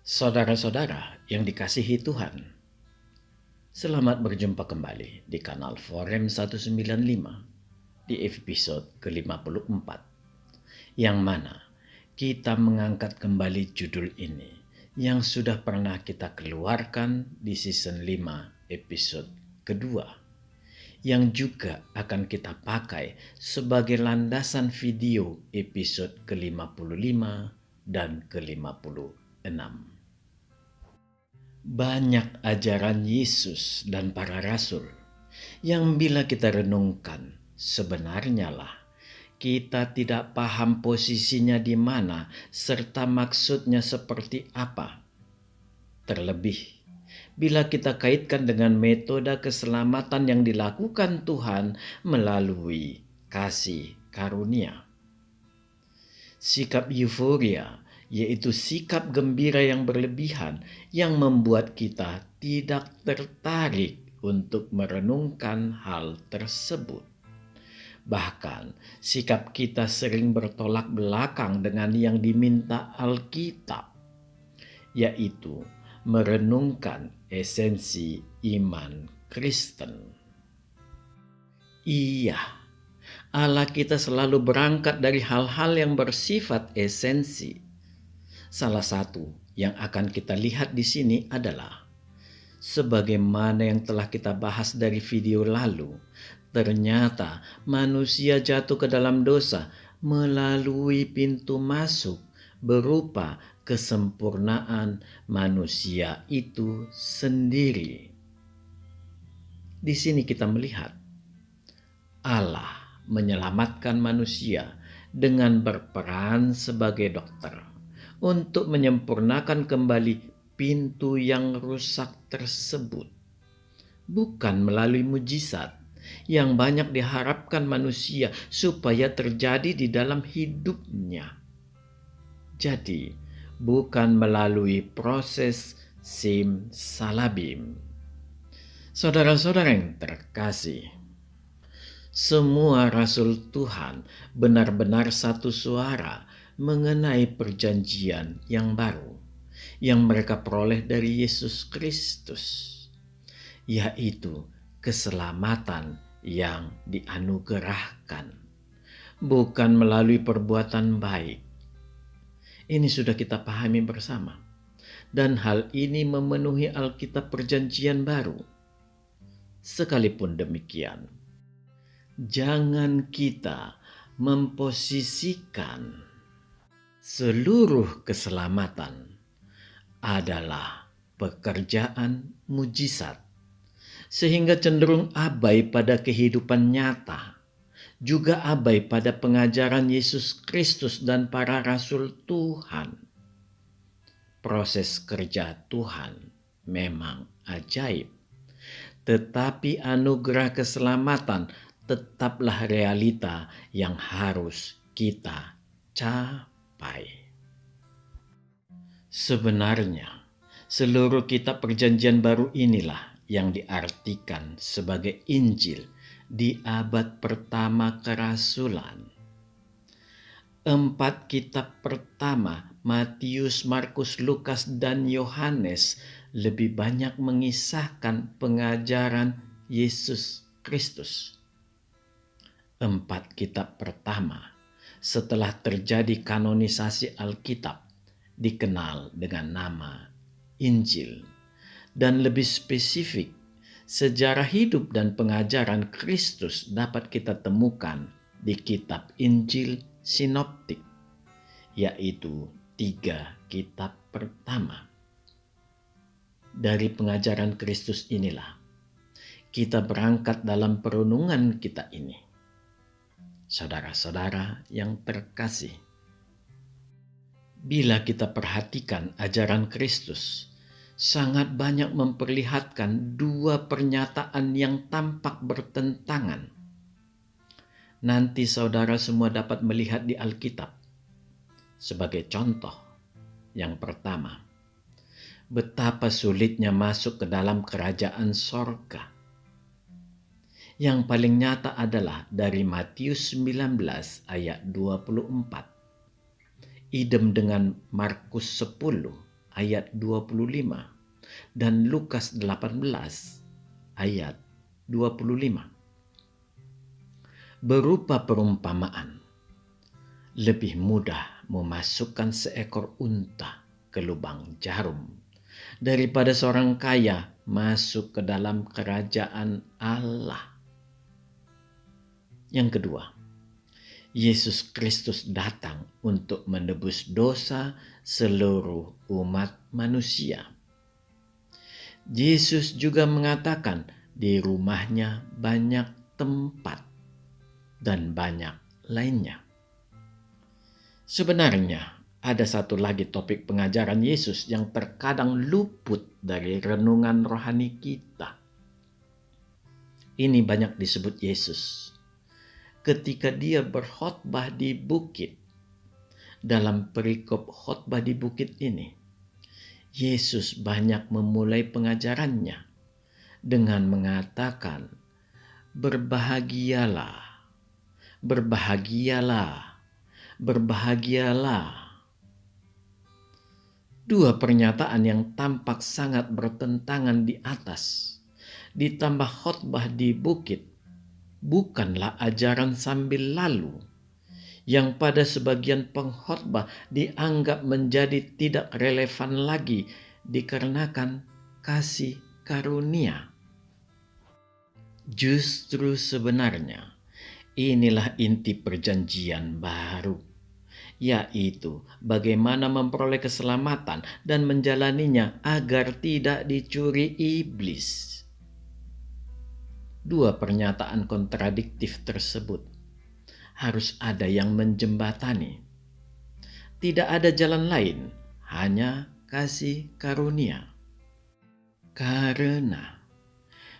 Saudara-saudara yang dikasihi Tuhan, selamat berjumpa kembali di kanal Forum 195 di episode ke-54, yang mana kita mengangkat kembali judul ini yang sudah pernah kita keluarkan di season 5 episode kedua, yang juga akan kita pakai sebagai landasan video episode ke-55 dan ke-56. Banyak ajaran Yesus dan para rasul yang bila kita renungkan, sebenarnya lah kita tidak paham posisinya di mana serta maksudnya seperti apa. Terlebih bila kita kaitkan dengan metode keselamatan yang dilakukan Tuhan melalui kasih karunia. Sikap euforia, yaitu sikap gembira yang berlebihan yang membuat kita tidak tertarik untuk merenungkan hal tersebut. Bahkan sikap kita sering bertolak belakang dengan yang diminta Alkitab, yaitu merenungkan esensi iman Kristen. Iya, Allah kita selalu berangkat dari hal-hal yang bersifat esensi. Salah satu yang akan kita lihat di sini adalah sebagaimana yang telah kita bahas dari video lalu, ternyata manusia jatuh ke dalam dosa melalui pintu masuk berupa kesempurnaan manusia itu sendiri. Di sini kita melihat Allah menyelamatkan manusia dengan berperan sebagai dokter untuk menyempurnakan kembali pintu yang rusak tersebut. Bukan melalui mujizat yang banyak diharapkan manusia supaya terjadi di dalam hidupnya. Jadi, bukan melalui proses simsalabim. Saudara-saudara yang terkasih, semua rasul Tuhan benar-benar satu suara mengenai perjanjian yang baru yang mereka peroleh dari Yesus Kristus, yaitu keselamatan yang dianugerahkan, bukan melalui perbuatan baik. Ini sudah kita pahami bersama, dan hal ini memenuhi Alkitab Perjanjian Baru. Sekalipun demikian, jangan kita memposisikan seluruh keselamatan adalah pekerjaan mujizat, sehingga cenderung abai pada kehidupan nyata, juga abai pada pengajaran Yesus Kristus dan para rasul Tuhan. Proses kerja Tuhan memang ajaib, tetapi anugerah keselamatan tetaplah realita yang harus kita capai. Sebenarnya, seluruh kitab Perjanjian Baru inilah yang diartikan sebagai Injil di abad pertama kerasulan. 4 kitab pertama, Matius, Markus, Lukas, dan Yohanes, lebih banyak mengisahkan pengajaran Yesus Kristus. 4 kitab pertama setelah terjadi kanonisasi Alkitab dikenal dengan nama Injil, dan lebih spesifik sejarah hidup dan pengajaran Kristus dapat kita temukan di kitab Injil Sinoptik, yaitu 3 kitab pertama. Dari pengajaran Kristus inilah kita berangkat dalam perenungan kita ini. Saudara-saudara yang terkasih, bila kita perhatikan ajaran Kristus, sangat banyak memperlihatkan dua pernyataan yang tampak bertentangan. Nanti saudara semua dapat melihat di Alkitab. Sebagai contoh, yang pertama, betapa sulitnya masuk ke dalam kerajaan sorga. Yang paling nyata adalah dari Matius 19 ayat 24. Idem dengan Markus 10 ayat 25 dan Lukas 18 ayat 25. Berupa perumpamaan, lebih mudah memasukkan seekor unta ke lubang jarum daripada seorang kaya masuk ke dalam kerajaan Allah. Yang kedua, Yesus Kristus datang untuk menebus dosa seluruh umat manusia. Yesus juga mengatakan di rumahnya banyak tempat dan banyak lainnya. Sebenarnya ada satu lagi topik pengajaran Yesus yang terkadang luput dari renungan rohani kita. Ini banyak disebut Yesus ketika dia berkhotbah di bukit. Dalam perikop khotbah di bukit ini, Yesus banyak memulai pengajarannya dengan mengatakan, "Berbahagialah, berbahagialah, berbahagialah." Dua pernyataan yang tampak sangat bertentangan di atas, ditambah khotbah di bukit, bukanlah ajaran sambil lalu yang pada sebagian pengkhotbah dianggap menjadi tidak relevan lagi dikarenakan kasih karunia. Justru sebenarnya inilah inti perjanjian baru, yaitu bagaimana memperoleh keselamatan dan menjalaninya agar tidak dicuri iblis. Dua pernyataan kontradiktif tersebut harus ada yang menjembatani. Tidak ada jalan lain, hanya kasih karunia. Karena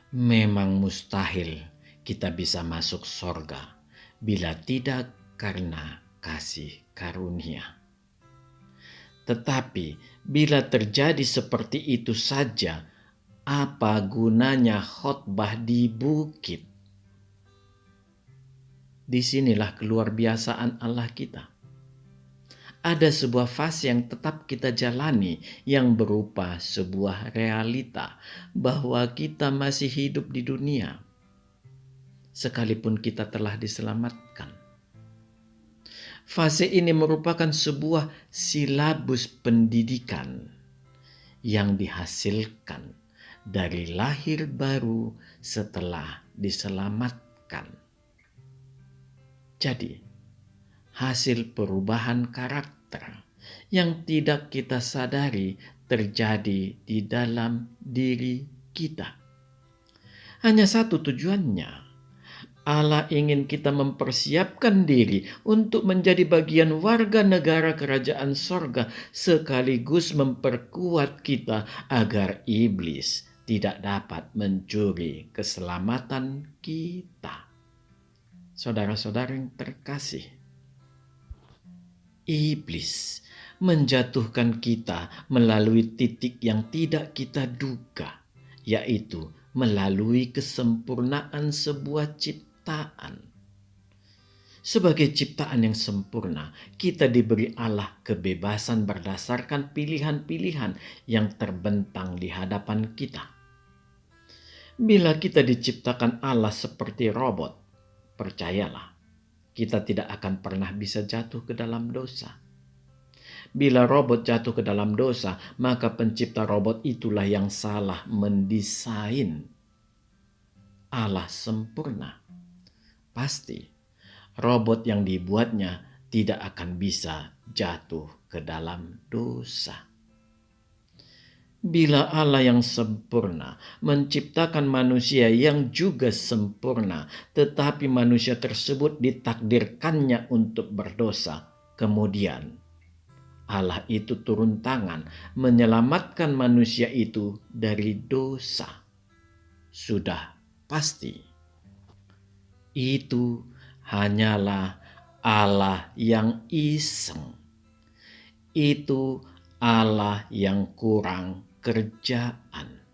memang mustahil kita bisa masuk sorga bila tidak karena kasih karunia. Tetapi bila terjadi seperti itu saja, apa gunanya khotbah di bukit? Disinilah keluar biasaan Allah kita. Ada sebuah fase yang tetap kita jalani yang berupa sebuah realita bahwa kita masih hidup di dunia sekalipun kita telah diselamatkan. Fase ini merupakan sebuah silabus pendidikan yang dihasilkan dari lahir baru setelah diselamatkan. Jadi, hasil perubahan karakter yang tidak kita sadari terjadi di dalam diri kita. Hanya satu tujuannya. Allah ingin kita mempersiapkan diri untuk menjadi bagian warga negara kerajaan sorga, sekaligus memperkuat kita agar iblis tidak dapat mencuri keselamatan kita. Saudara-saudara yang terkasih, iblis menjatuhkan kita melalui titik yang tidak kita duga, yaitu melalui kesempurnaan sebuah ciptaan. Sebagai ciptaan yang sempurna, kita diberi Allah kebebasan berdasarkan pilihan-pilihan yang terbentang di hadapan kita. Bila kita diciptakan Allah seperti robot, percayalah, kita tidak akan pernah bisa jatuh ke dalam dosa. Bila robot jatuh ke dalam dosa, maka pencipta robot itulah yang salah mendesain. Allah sempurna. Pasti robot yang dibuatnya tidak akan bisa jatuh ke dalam dosa. Bila Allah yang sempurna menciptakan manusia yang juga sempurna, tetapi manusia tersebut ditakdirkannya untuk berdosa, kemudian Allah itu turun tangan menyelamatkan manusia itu dari dosa. Sudah pasti itu hanyalah Allah yang iseng. Itu Allah yang kurang kerjaan.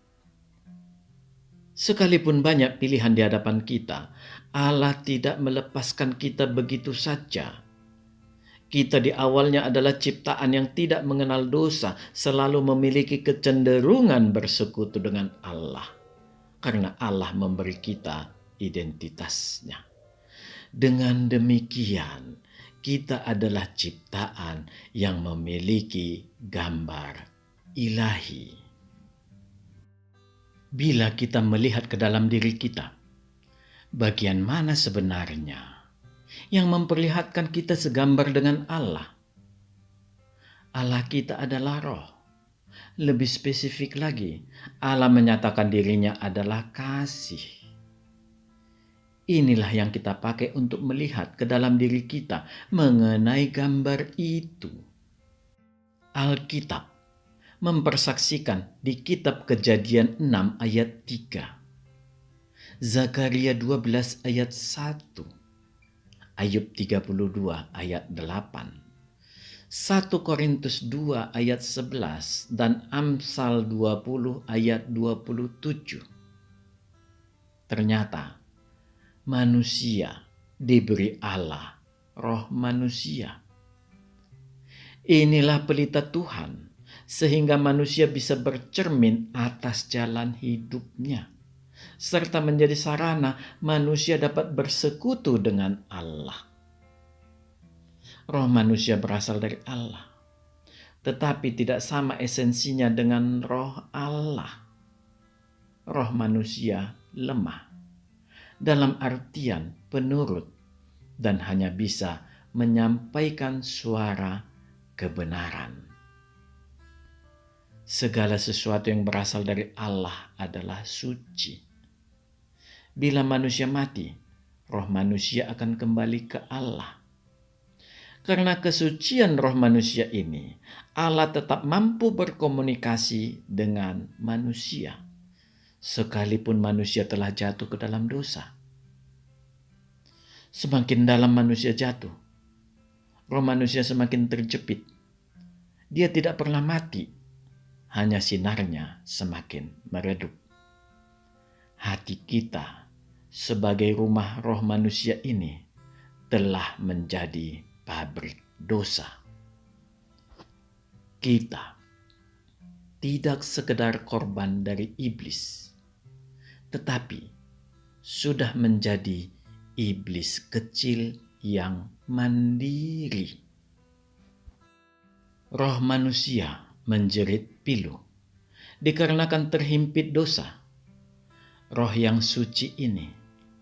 Sekalipun banyak pilihan di hadapan kita, Allah tidak melepaskan kita begitu saja. Kita di awalnya adalah ciptaan yang tidak mengenal dosa, selalu memiliki kecenderungan bersekutu dengan Allah, karena Allah memberi kita identitasnya. Dengan demikian, kita adalah ciptaan yang memiliki gambar ilahi. Bila kita melihat ke dalam diri kita, bagian mana sebenarnya yang memperlihatkan kita segambar dengan Allah? Allah kita adalah roh. Lebih spesifik lagi, Allah menyatakan dirinya adalah kasih. Inilah yang kita pakai untuk melihat ke dalam diri kita mengenai gambar itu. Alkitab mempersaksikan di kitab Kejadian 6 ayat 3, Zakaria 12 ayat 1, Ayub 32 ayat 8, 1 Korintus 2 ayat 11, dan Amsal 20 ayat 27. Ternyata manusia diberi Allah roh manusia. Inilah pelita Tuhan, sehingga manusia bisa bercermin atas jalan hidupnya, serta menjadi sarana manusia dapat bersekutu dengan Allah. Roh manusia berasal dari Allah, tetapi tidak sama esensinya dengan roh Allah. Roh manusia lemah, dalam artian penurut, dan hanya bisa menyampaikan suara kebenaran. Segala sesuatu yang berasal dari Allah adalah suci. Bila manusia mati, roh manusia akan kembali ke Allah. Karena kesucian roh manusia ini, Allah tetap mampu berkomunikasi dengan manusia, sekalipun manusia telah jatuh ke dalam dosa. Semakin dalam manusia jatuh, roh manusia semakin terjepit. Dia tidak pernah mati, hanya sinarnya semakin meredup. Hati kita sebagai rumah roh manusia ini telah menjadi pabrik dosa. Kita tidak sekedar korban dari iblis, tetapi sudah menjadi iblis kecil yang mandiri. Roh manusia menjerit pilu dikarenakan terhimpit dosa. Roh yang suci ini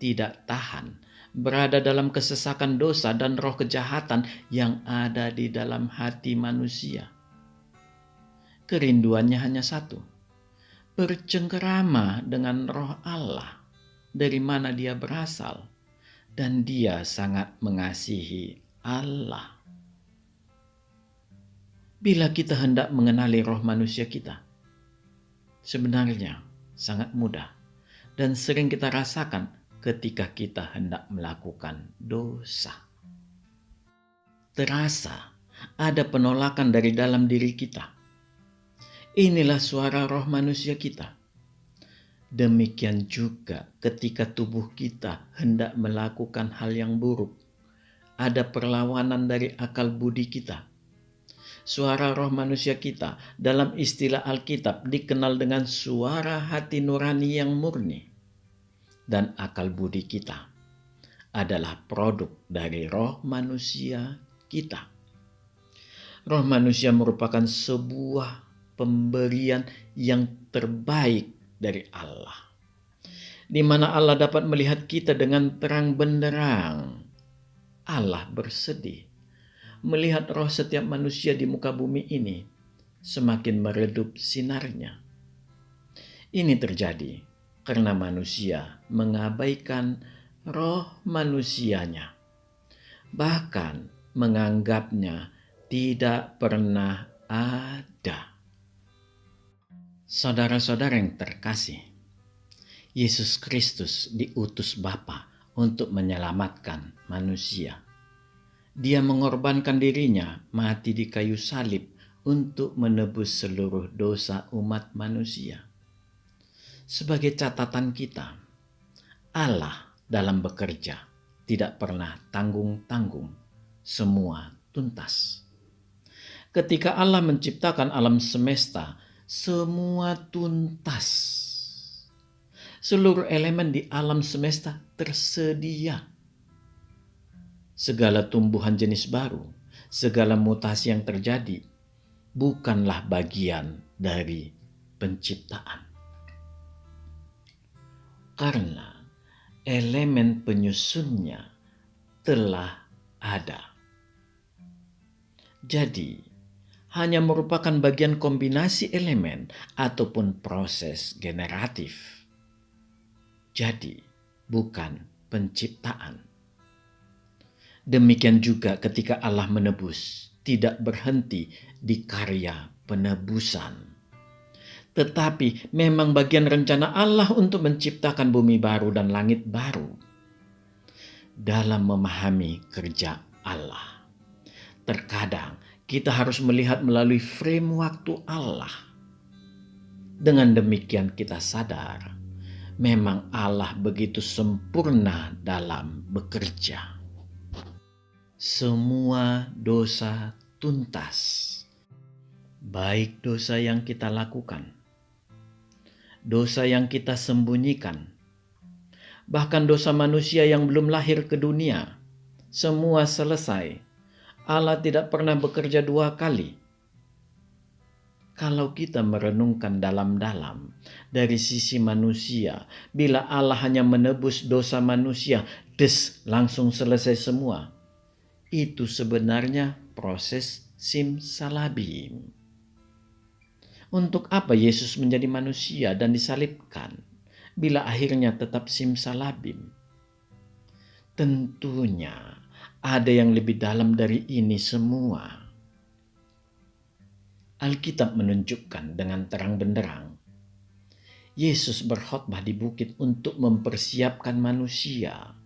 tidak tahan berada dalam kesesakan dosa dan roh kejahatan yang ada di dalam hati manusia. Kerinduannya hanya satu, bercengkerama dengan roh Allah dari mana dia berasal, dan dia sangat mengasihi Allah. Bila kita hendak mengenali roh manusia kita, sebenarnya sangat mudah dan sering kita rasakan ketika kita hendak melakukan dosa. Terasa ada penolakan dari dalam diri kita. Inilah suara roh manusia kita. Demikian juga ketika tubuh kita hendak melakukan hal yang buruk, ada perlawanan dari akal budi kita. Suara roh manusia kita dalam istilah Alkitab dikenal dengan suara hati nurani yang murni. Dan akal budi kita adalah produk dari roh manusia kita. Roh manusia merupakan sebuah pemberian yang terbaik dari Allah, di mana Allah dapat melihat kita dengan terang benderang. Allah bersedih melihat roh setiap manusia di muka bumi ini semakin meredup sinarnya. Ini terjadi karena manusia mengabaikan roh manusianya, bahkan menganggapnya tidak pernah ada. Saudara-saudara yang terkasih, Yesus Kristus diutus Bapa untuk menyelamatkan manusia. Dia mengorbankan dirinya mati di kayu salib untuk menebus seluruh dosa umat manusia. Sebagai catatan kita, Allah dalam bekerja tidak pernah tanggung-tanggung. Semua tuntas. Ketika Allah menciptakan alam semesta, semua tuntas. Seluruh elemen di alam semesta tersedia. Segala tumbuhan jenis baru, segala mutasi yang terjadi, bukanlah bagian dari penciptaan. Karena elemen penyusunnya telah ada. Jadi, hanya merupakan bagian kombinasi elemen ataupun proses generatif. Jadi, bukan penciptaan. Demikian juga ketika Allah menebus, tidak berhenti di karya penebusan. Tetapi memang bagian rencana Allah untuk menciptakan bumi baru dan langit baru. Dalam memahami kerja Allah, terkadang kita harus melihat melalui frame waktu Allah. Dengan demikian kita sadar, memang Allah begitu sempurna dalam bekerja. Semua dosa tuntas, baik dosa yang kita lakukan, dosa yang kita sembunyikan, bahkan dosa manusia yang belum lahir ke dunia, semua selesai. Allah tidak pernah bekerja dua kali. Kalau kita merenungkan dalam-dalam dari sisi manusia, bila Allah hanya menebus dosa manusia, langsung selesai semua. Itu sebenarnya proses simsalabim. Untuk apa Yesus menjadi manusia dan disalibkan, bila akhirnya tetap simsalabim? Tentunya ada yang lebih dalam dari ini semua. Alkitab menunjukkan dengan terang benderang, Yesus berkhotbah di bukit untuk mempersiapkan manusia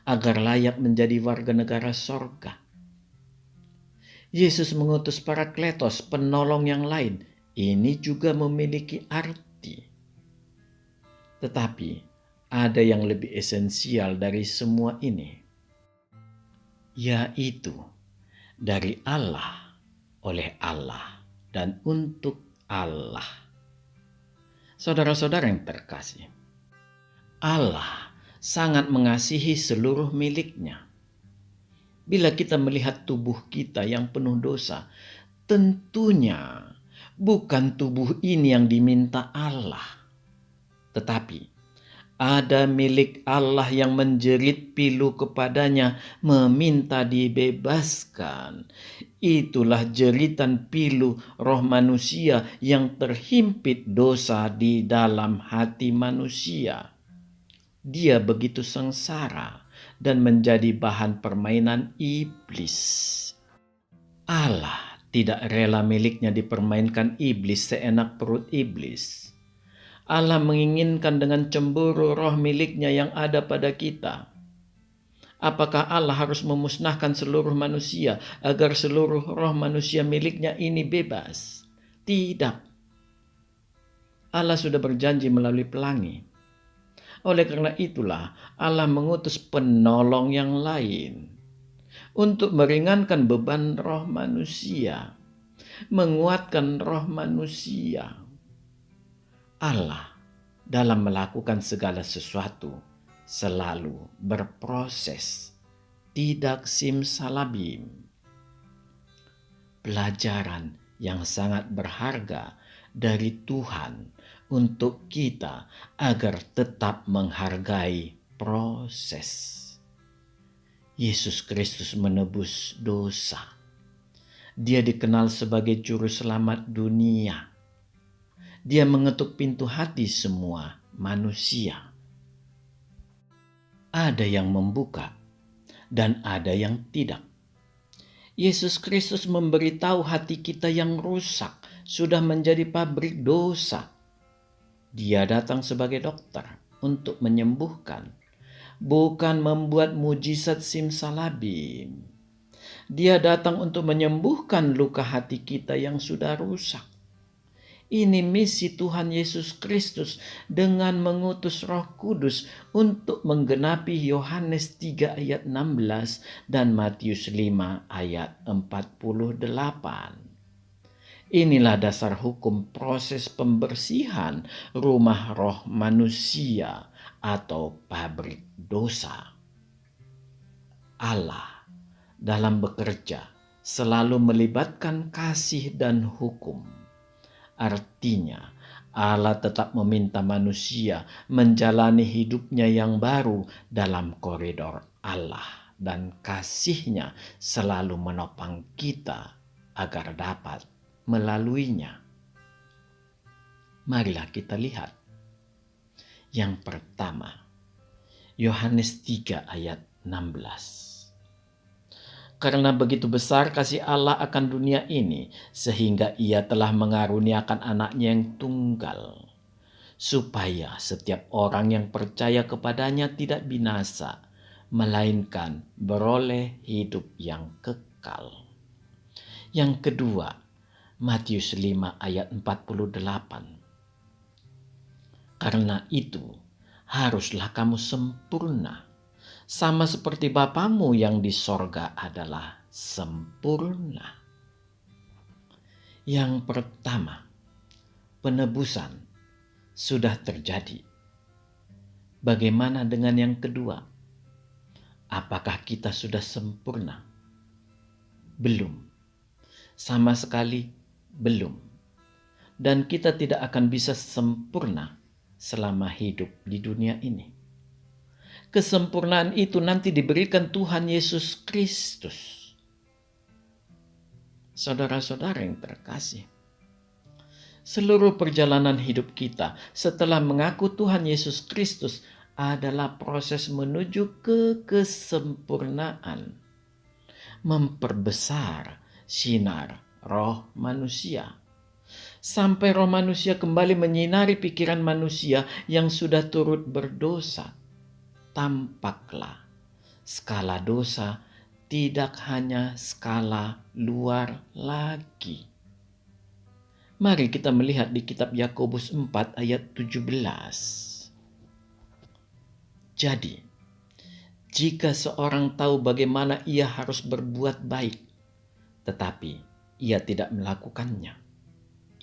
agar layak menjadi warga negara sorga. Yesus mengutus Parakletos, penolong yang lain. Ini juga memiliki arti. Tetapi ada yang lebih esensial dari semua ini, yaitu dari Allah, oleh Allah, dan untuk Allah. Saudara-saudara yang terkasih, Allah sangat mengasihi seluruh miliknya. Bila kita melihat tubuh kita yang penuh dosa, tentunya bukan tubuh ini yang diminta Allah, tetapi ada milik Allah yang menjerit pilu kepadanya, meminta dibebaskan. Itulah jeritan pilu roh manusia yang terhimpit dosa di dalam hati manusia. Dia begitu sengsara dan menjadi bahan permainan iblis. Allah tidak rela miliknya dipermainkan iblis seenak perut iblis. Allah menginginkan dengan cemburu roh miliknya yang ada pada kita. Apakah Allah harus memusnahkan seluruh manusia agar seluruh roh manusia miliknya ini bebas? Tidak. Allah sudah berjanji melalui pelangi. Oleh karena itulah Allah mengutus penolong yang lain untuk meringankan beban roh manusia, menguatkan roh manusia. Allah dalam melakukan segala sesuatu selalu berproses, tidak simsalabim. Pelajaran yang sangat berharga dari Tuhan untuk kita agar tetap menghargai proses. Yesus Kristus menebus dosa. Dia dikenal sebagai juru selamat dunia. Dia mengetuk pintu hati semua manusia. Ada yang membuka dan ada yang tidak. Yesus Kristus memberitahu hati kita yang rusak sudah menjadi pabrik dosa. Dia datang sebagai dokter untuk menyembuhkan, bukan membuat mujizat simsalabim. Dia datang untuk menyembuhkan luka hati kita yang sudah rusak. Ini misi Tuhan Yesus Kristus dengan mengutus Roh Kudus untuk menggenapi Yohanes 3 ayat 16 dan Matius 5 ayat 48. Inilah dasar hukum proses pembersihan rumah roh manusia atau pabrik dosa. Allah dalam bekerja selalu melibatkan kasih dan hukum. Artinya, Allah tetap meminta manusia menjalani hidupnya yang baru dalam koridor Allah, dan kasih-Nya selalu menopang kita agar dapat melaluinya. Marilah kita lihat. Yang pertama, Yohanes 3 ayat 16. Karena begitu besar kasih Allah akan dunia ini, sehingga Ia telah mengaruniakan anaknya yang tunggal, supaya setiap orang yang percaya kepadanya tidak binasa, melainkan beroleh hidup yang kekal. Yang kedua, Matius 5 ayat 48. Karena itu, haruslah kamu sempurna, sama seperti Bapamu yang di sorga adalah sempurna. Yang pertama, penebusan sudah terjadi. Bagaimana dengan yang kedua? Apakah kita sudah sempurna? Belum. Sama sekali belum. Dan kita tidak akan bisa sempurna selama hidup di dunia ini. Kesempurnaan itu nanti diberikan Tuhan Yesus Kristus. Saudara-saudara yang terkasih, seluruh perjalanan hidup kita setelah mengaku Tuhan Yesus Kristus adalah proses menuju ke kesempurnaan, memperbesar sinar roh manusia, sampai roh manusia kembali menyinari pikiran manusia yang sudah turut berdosa. Tampaklah skala dosa tidak hanya skala luar lagi. Mari kita melihat di kitab Yakobus 4 ayat 17. Jadi, jika seorang tahu bagaimana ia harus berbuat baik, tetapi ia tidak melakukannya,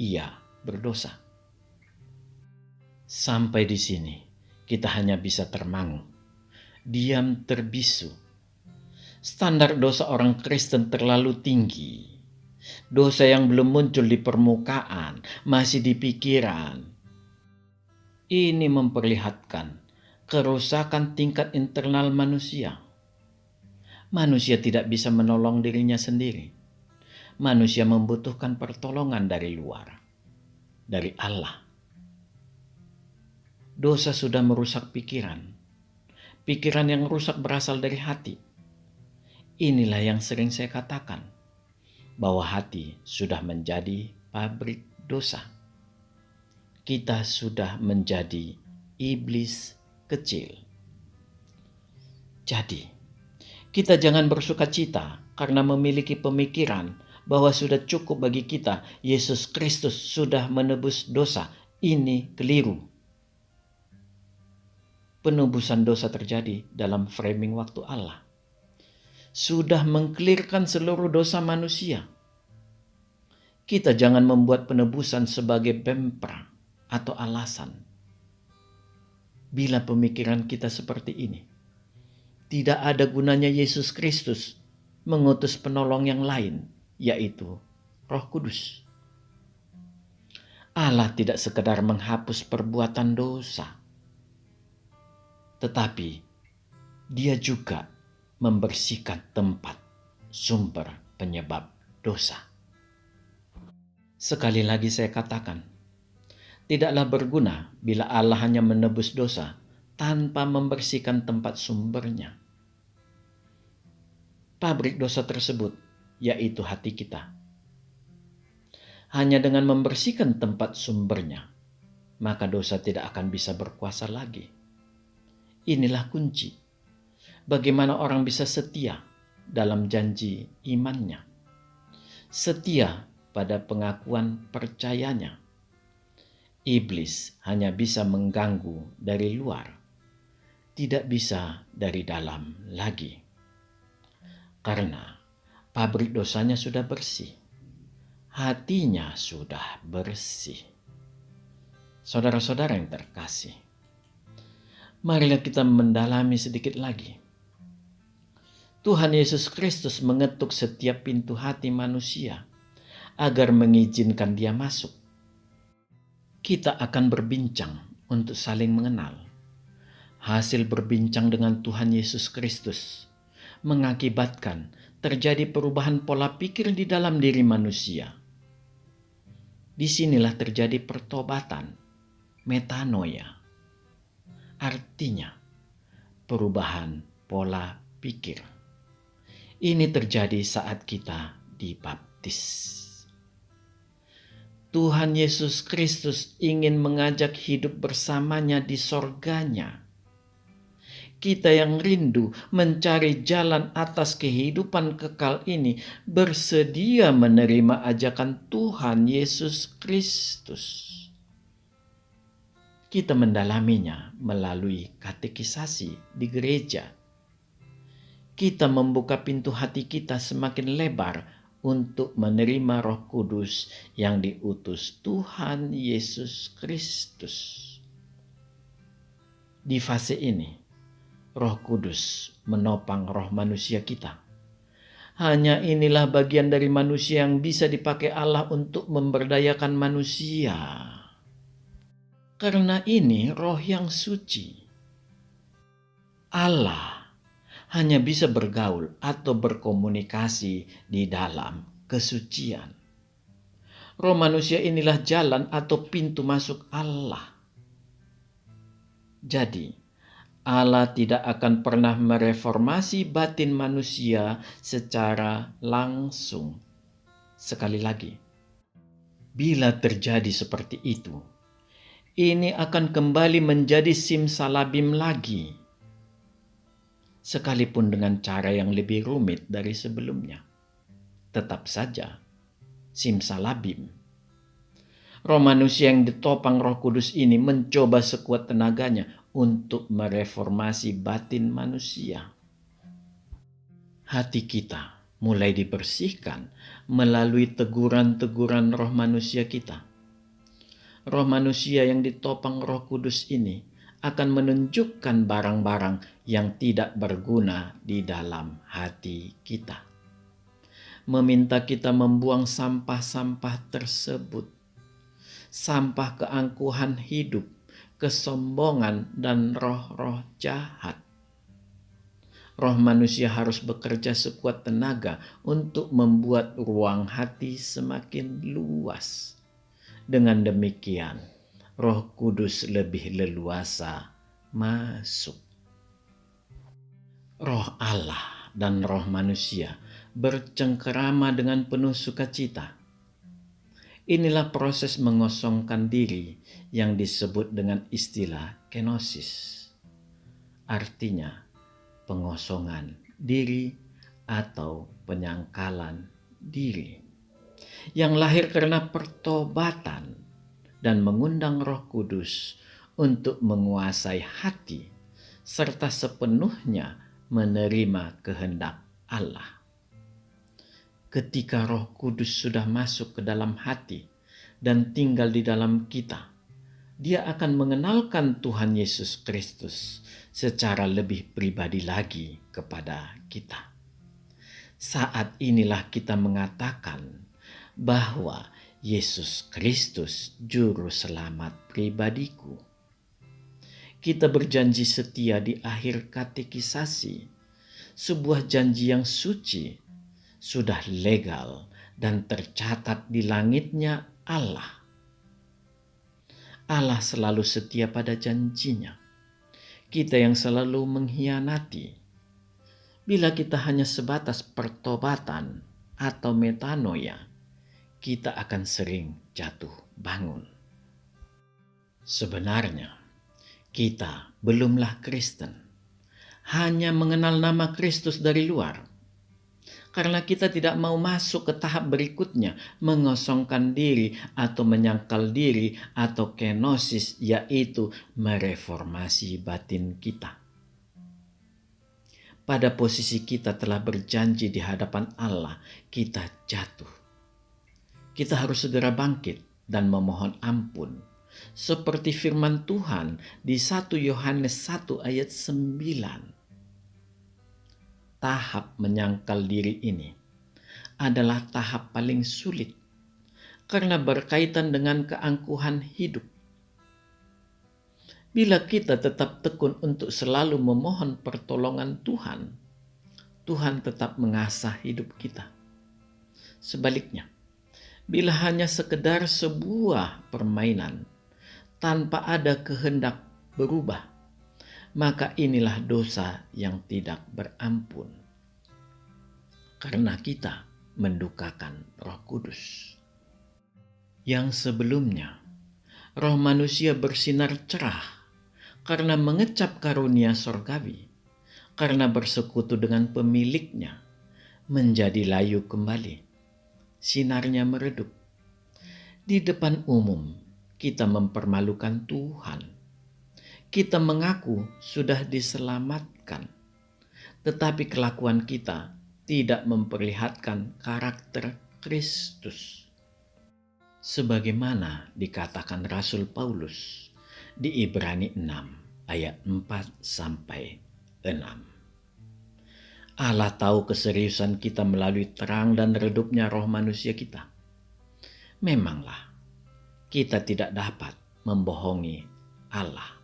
ia berdosa. Sampai di sini kita hanya bisa termangu, diam terbisu. Standar dosa orang Kristen terlalu tinggi. Dosa yang belum muncul di permukaan, masih di pikiran. Ini memperlihatkan kerusakan tingkat internal manusia. Manusia tidak bisa menolong dirinya sendiri. Manusia membutuhkan pertolongan dari luar, dari Allah. Dosa sudah merusak pikiran. Pikiran yang rusak berasal dari hati. Inilah yang sering saya katakan, bahwa hati sudah menjadi pabrik dosa. Kita sudah menjadi iblis kecil. Jadi, kita jangan bersukacita karena memiliki pemikiran bahwa sudah cukup bagi kita, Yesus Kristus sudah menebus dosa. Ini keliru. Penebusan dosa terjadi dalam framing waktu Allah. Sudah mengkelirkan seluruh dosa manusia. Kita jangan membuat penebusan sebagai bempra atau alasan. Bila pemikiran kita seperti ini, tidak ada gunanya Yesus Kristus mengutus penolong yang lain, yaitu Roh Kudus. Allah tidak sekedar menghapus perbuatan dosa, tetapi Dia juga membersihkan tempat sumber penyebab dosa. Sekali lagi saya katakan, tidaklah berguna bila Allah hanya menebus dosa tanpa membersihkan tempat sumbernya. Pabrik dosa tersebut yaitu hati kita. Hanya dengan membersihkan tempat sumbernya, maka dosa tidak akan bisa berkuasa lagi. Inilah kunci. Bagaimana orang bisa setia dalam janji imannya, setia pada pengakuan percayanya, Iblis hanya bisa mengganggu dari luar, tidak bisa dari dalam lagi. Karena pabrik dosanya sudah bersih, hatinya sudah bersih. Saudara-saudara yang terkasih, marilah kita mendalami sedikit lagi. Tuhan Yesus Kristus mengetuk setiap pintu hati manusia agar mengizinkan dia masuk. Kita akan berbincang untuk saling mengenal. Hasil berbincang dengan Tuhan Yesus Kristus mengakibatkan terjadi perubahan pola pikir di dalam diri manusia. Disinilah terjadi pertobatan, metanoia. Artinya, perubahan pola pikir. Ini terjadi saat kita dibaptis. Tuhan Yesus Kristus ingin mengajak hidup bersamanya di sorganya. Kita yang rindu mencari jalan atas kehidupan kekal ini bersedia menerima ajakan Tuhan Yesus Kristus. Kita mendalaminya melalui katekisasi di gereja. Kita membuka pintu hati kita semakin lebar untuk menerima Roh Kudus yang diutus Tuhan Yesus Kristus. Di fase ini, Roh Kudus menopang roh manusia kita. Hanya inilah bagian dari manusia yang bisa dipakai Allah untuk memberdayakan manusia. Karena ini roh yang suci. Allah hanya bisa bergaul atau berkomunikasi di dalam kesucian. Roh manusia inilah jalan atau pintu masuk Allah. Jadi, Allah tidak akan pernah mereformasi batin manusia secara langsung. Sekali lagi, bila terjadi seperti itu, ini akan kembali menjadi simsalabim lagi. Sekalipun dengan cara yang lebih rumit dari sebelumnya. Tetap saja, simsalabim. Roh manusia yang ditopang Roh Kudus ini mencoba sekuat tenaganya untuk mereformasi batin manusia. Hati kita mulai dibersihkan melalui teguran-teguran roh manusia kita. Roh manusia yang ditopang Roh Kudus ini akan menunjukkan barang-barang yang tidak berguna di dalam hati kita. Meminta kita membuang sampah-sampah tersebut. Sampah keangkuhan hidup, kesombongan, dan roh-roh jahat. Roh manusia harus bekerja sekuat tenaga untuk membuat ruang hati semakin luas. Dengan demikian, Roh Kudus lebih leluasa masuk. Roh Allah dan roh manusia bercengkerama dengan penuh sukacita. Inilah proses mengosongkan diri yang disebut dengan istilah kenosis. Artinya pengosongan diri atau penyangkalan diri. Yang lahir karena pertobatan dan mengundang Roh Kudus untuk menguasai hati serta sepenuhnya menerima kehendak Allah. Ketika Roh Kudus sudah masuk ke dalam hati dan tinggal di dalam kita, Dia akan mengenalkan Tuhan Yesus Kristus secara lebih pribadi lagi kepada kita. Saat inilah kita mengatakan bahwa Yesus Kristus juru selamat pribadiku. Kita berjanji setia di akhir katekisasi, sebuah janji yang suci, sudah legal dan tercatat di langitnya Allah. Allah selalu setia pada janjinya. Kita yang selalu mengkhianati. Bila kita hanya sebatas pertobatan atau metanoia, kita akan sering jatuh bangun. Sebenarnya, kita belumlah Kristen. Hanya mengenal nama Kristus dari luar. Karena kita tidak mau masuk ke tahap berikutnya, mengosongkan diri atau menyangkal diri atau kenosis, yaitu mereformasi batin kita. Pada posisi kita telah berjanji di hadapan Allah, kita jatuh. Kita harus segera bangkit dan memohon ampun. Seperti firman Tuhan di 1 Yohanes 1 ayat 9. Tahap menyangkal diri ini adalah tahap paling sulit karena berkaitan dengan keangkuhan hidup. Bila kita tetap tekun untuk selalu memohon pertolongan Tuhan, Tuhan tetap mengasah hidup kita. Sebaliknya, bila hanya sekedar sebuah permainan tanpa ada kehendak berubah, maka inilah dosa yang tidak berampun. Karena kita mendukakan Roh Kudus. Yang sebelumnya, roh manusia bersinar cerah karena mengecap karunia sorgawi, karena bersekutu dengan pemiliknya, menjadi layu kembali. Sinarnya meredup. Di depan umum, kita mempermalukan Tuhan. Kita mengaku sudah diselamatkan, tetapi kelakuan kita tidak memperlihatkan karakter Kristus. Sebagaimana dikatakan Rasul Paulus di Ibrani 6 ayat 4-6. Allah tahu keseriusan kita melalui terang dan redupnya roh manusia kita. Memanglah, kita tidak dapat membohongi Allah.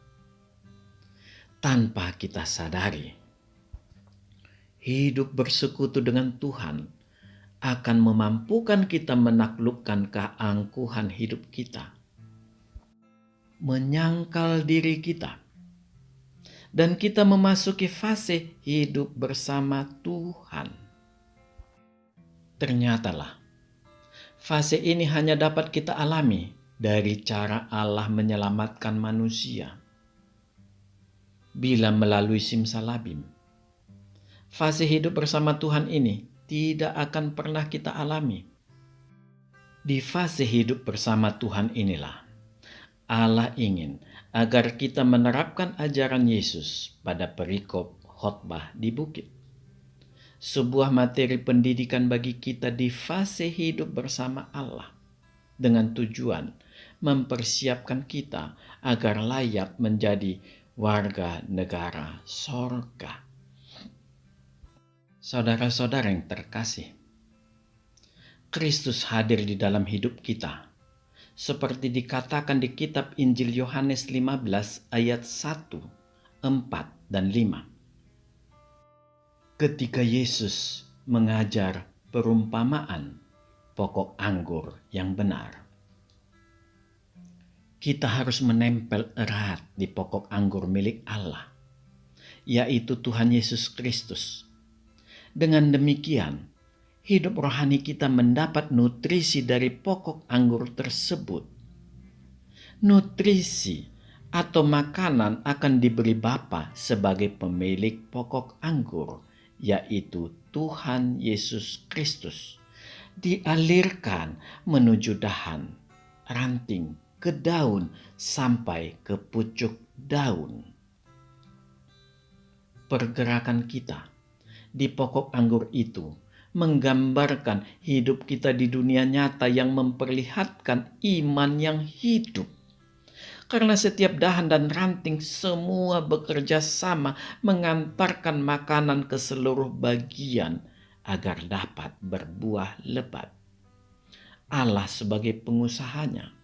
Tanpa kita sadari, hidup bersekutu dengan Tuhan akan memampukan kita menaklukkan keangkuhan hidup kita, menyangkal diri kita, dan kita memasuki fase hidup bersama Tuhan. Ternyatalah, fase ini hanya dapat kita alami dari cara Allah menyelamatkan manusia. Bila melalui simsalabim, fase hidup bersama Tuhan ini tidak akan pernah kita alami. Di fase hidup bersama Tuhan inilah Allah ingin agar kita menerapkan ajaran Yesus pada perikop khotbah di bukit. Sebuah materi pendidikan bagi kita di fase hidup bersama Allah, dengan tujuan mempersiapkan kita agar layak menjadi warga negara sorga. Saudara-saudara yang terkasih, Kristus hadir di dalam hidup kita, seperti dikatakan di kitab Injil Yohanes 15 ayat 1, 4, dan 5. Ketika Yesus mengajar perumpamaan pokok anggur yang benar, kita harus menempel erat di pokok anggur milik Allah, yaitu Tuhan Yesus Kristus. Dengan demikian, hidup rohani kita mendapat nutrisi dari pokok anggur tersebut. Nutrisi atau makanan akan diberi Bapa sebagai pemilik pokok anggur, yaitu Tuhan Yesus Kristus. Dialirkan menuju dahan, ranting, ke daun, sampai ke pucuk daun. Pergerakan kita di pokok anggur itu menggambarkan hidup kita di dunia nyata yang memperlihatkan iman yang hidup. Karena setiap dahan dan ranting semua bekerja sama mengantarkan makanan ke seluruh bagian agar dapat berbuah lebat. Allah sebagai pengusahanya,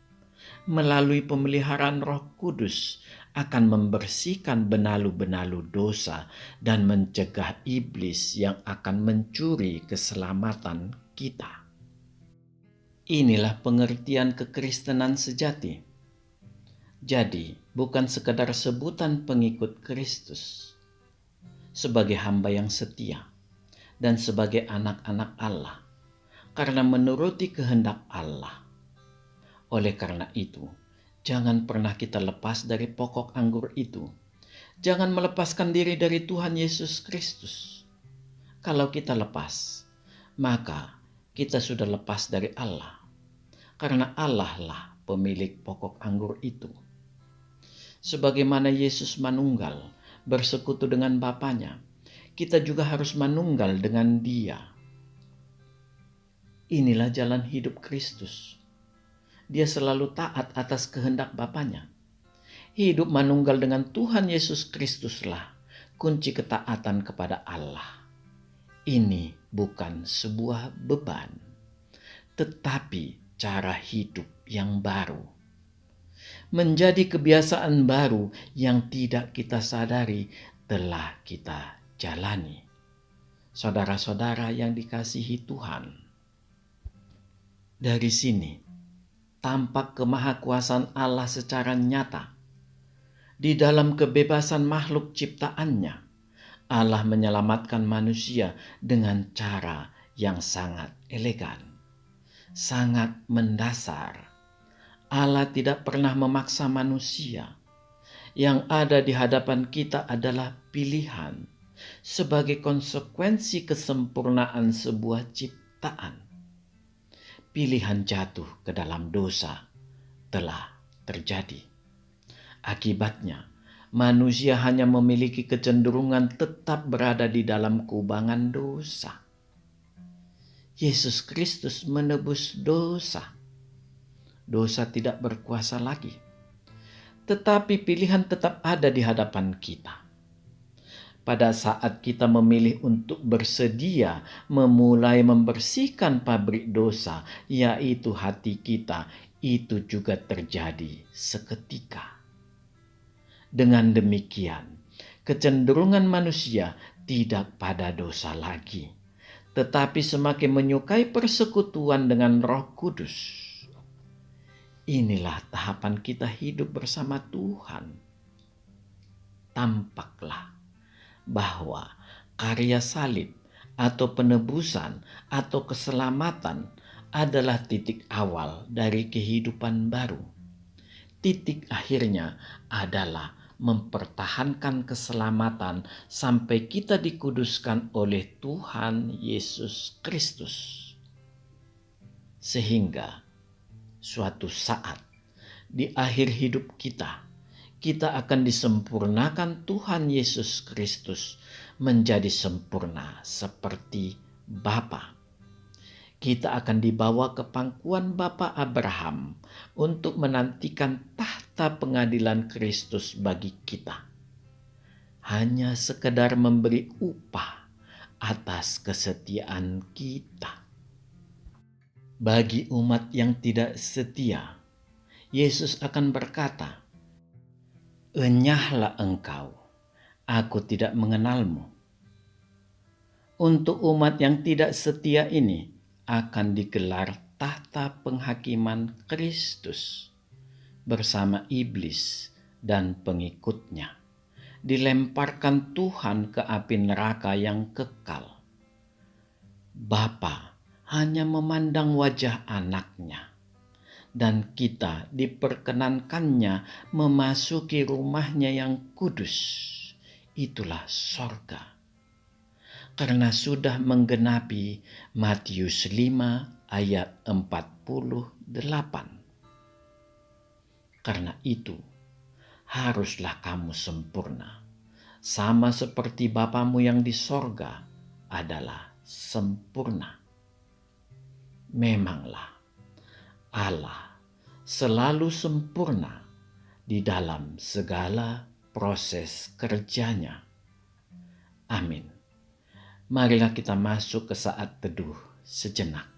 melalui pemeliharaan Roh Kudus, akan membersihkan benalu-benalu dosa dan mencegah iblis yang akan mencuri keselamatan kita. Inilah pengertian kekristenan sejati. Jadi, bukan sekadar sebutan pengikut Kristus. Sebagai hamba yang setia dan sebagai anak-anak Allah, karena menuruti kehendak Allah. Oleh karena itu, jangan pernah kita lepas dari pokok anggur itu. Jangan melepaskan diri dari Tuhan Yesus Kristus. Kalau kita lepas, maka kita sudah lepas dari Allah. Karena Allah lah pemilik pokok anggur itu. Sebagaimana Yesus manunggal bersekutu dengan Bapanya, kita juga harus manunggal dengan Dia. Inilah jalan hidup Kristus. Dia selalu taat atas kehendak Bapanya. Hidup manunggal dengan Tuhan Yesus Kristuslah kunci ketaatan kepada Allah. Ini bukan sebuah beban, tetapi cara hidup yang baru. Menjadi kebiasaan baru yang tidak kita sadari telah kita jalani. Saudara-saudara yang dikasihi Tuhan, dari sini tampak kemahakuasaan Allah secara nyata. Di dalam kebebasan makhluk ciptaannya, Allah menyelamatkan manusia dengan cara yang sangat elegan, sangat mendasar. Allah tidak pernah memaksa manusia. Yang ada di hadapan kita adalah pilihan sebagai konsekuensi kesempurnaan sebuah ciptaan. Pilihan jatuh ke dalam dosa telah terjadi. Akibatnya, manusia hanya memiliki kecenderungan tetap berada di dalam kubangan dosa. Yesus Kristus menebus dosa. Dosa tidak berkuasa lagi. Tetapi pilihan tetap ada di hadapan kita. Pada saat kita memilih untuk bersedia memulai membersihkan pabrik dosa, yaitu hati kita, itu juga terjadi seketika. Dengan demikian, kecenderungan manusia tidak pada dosa lagi, tetapi semakin menyukai persekutuan dengan Roh Kudus. Inilah tahapan kita hidup bersama Tuhan. Tampaklah bahwa karya salib atau penebusan atau keselamatan adalah titik awal dari kehidupan baru. Titik akhirnya adalah mempertahankan keselamatan sampai kita dikuduskan oleh Tuhan Yesus Kristus. Sehingga suatu saat di akhir hidup kita akan disempurnakan Tuhan Yesus Kristus menjadi sempurna seperti Bapa. Kita akan dibawa ke pangkuan Bapa Abraham untuk menantikan tahta pengadilan Kristus bagi kita. Hanya sekedar memberi upah atas kesetiaan kita. Bagi umat yang tidak setia, Yesus akan berkata, "Enyahlah engkau, aku tidak mengenalmu." Untuk umat yang tidak setia ini, akan digelar tahta penghakiman Kristus bersama iblis dan pengikutnya. Dilemparkan Tuhan ke api neraka yang kekal. Bapa hanya memandang wajah anaknya, dan kita diperkenankannya memasuki rumahnya yang kudus. Itulah sorga. Karena sudah menggenapi Matius 5 ayat 48. Karena itu, haruslah kamu sempurna, sama seperti Bapamu yang di sorga adalah sempurna. Memanglah, Allah selalu sempurna di dalam segala proses kerjanya. Amin. Marilah kita masuk ke saat teduh sejenak.